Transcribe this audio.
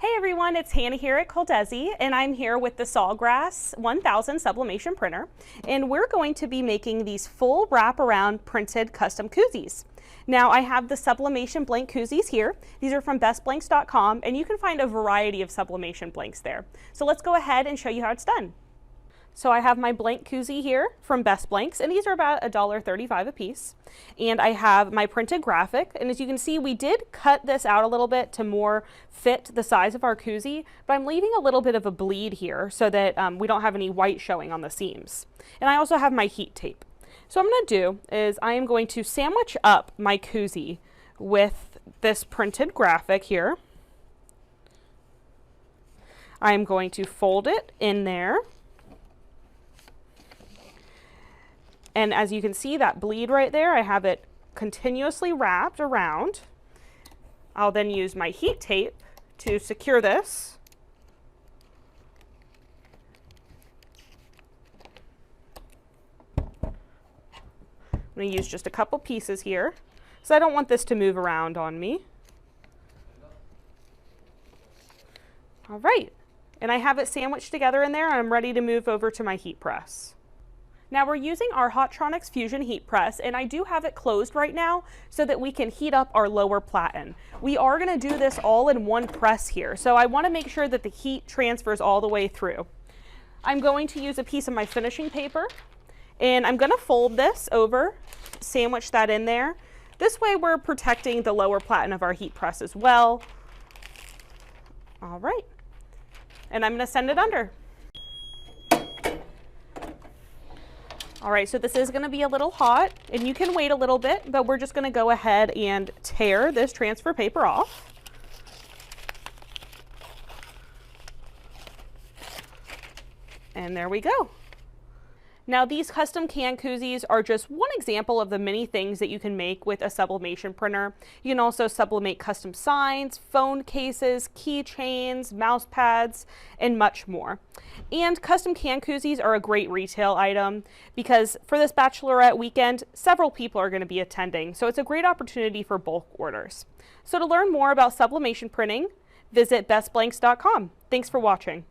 Hey everyone, it's Hannah here at ColDesi, and I'm here with the Sawgrass 1000 Sublimation printer, and we're going to be making these full wraparound printed custom koozies. Now I have the Sublimation blank koozies here. These are from bestblanks.com, and you can find a variety of sublimation blanks there. So let's go ahead and show you how it's done. So I have my blank koozie here from Best Blanks, and these are about $1.35 a piece. And I have my printed graphic, and as you can see, we did cut this out a little bit to more fit the size of our koozie, but I'm leaving a little bit of a bleed here so that we don't have any white showing on the seams. And I also have my heat tape. So what I'm going to do is I am going to sandwich up my koozie with this printed graphic here. I am going to fold it in there. And as you can see, that bleed right there, I have it continuously wrapped around. I'll then use my heat tape to secure this. I'm going to use just a couple pieces here, so I don't want this to move around on me. All right, and I have it sandwiched together in there, and I'm ready to move over to my heat press. Now we're using our Hotronix Fusion heat press, and I do have it closed right now so that we can heat up our lower platen. We are going to do this all in one press here, so I want to make sure that the heat transfers all the way through. I'm going to use a piece of my finishing paper, and I'm going to fold this over, sandwich that in there. This way we're protecting the lower platen of our heat press as well. All right, and I'm going to send it under. All right, so this is going to be a little hot, and you can wait a little bit, but we're just going to go ahead and tear this transfer paper off. And there we go. Now these custom can koozies are just one example of the many things that you can make with a sublimation printer. You can also sublimate custom signs, phone cases, keychains, mouse pads, and much more. And custom can koozies are a great retail item because for this bachelorette weekend, several people are going to be attending, so it's a great opportunity for bulk orders. So to learn more about sublimation printing, visit bestblanks.com. Thanks for watching.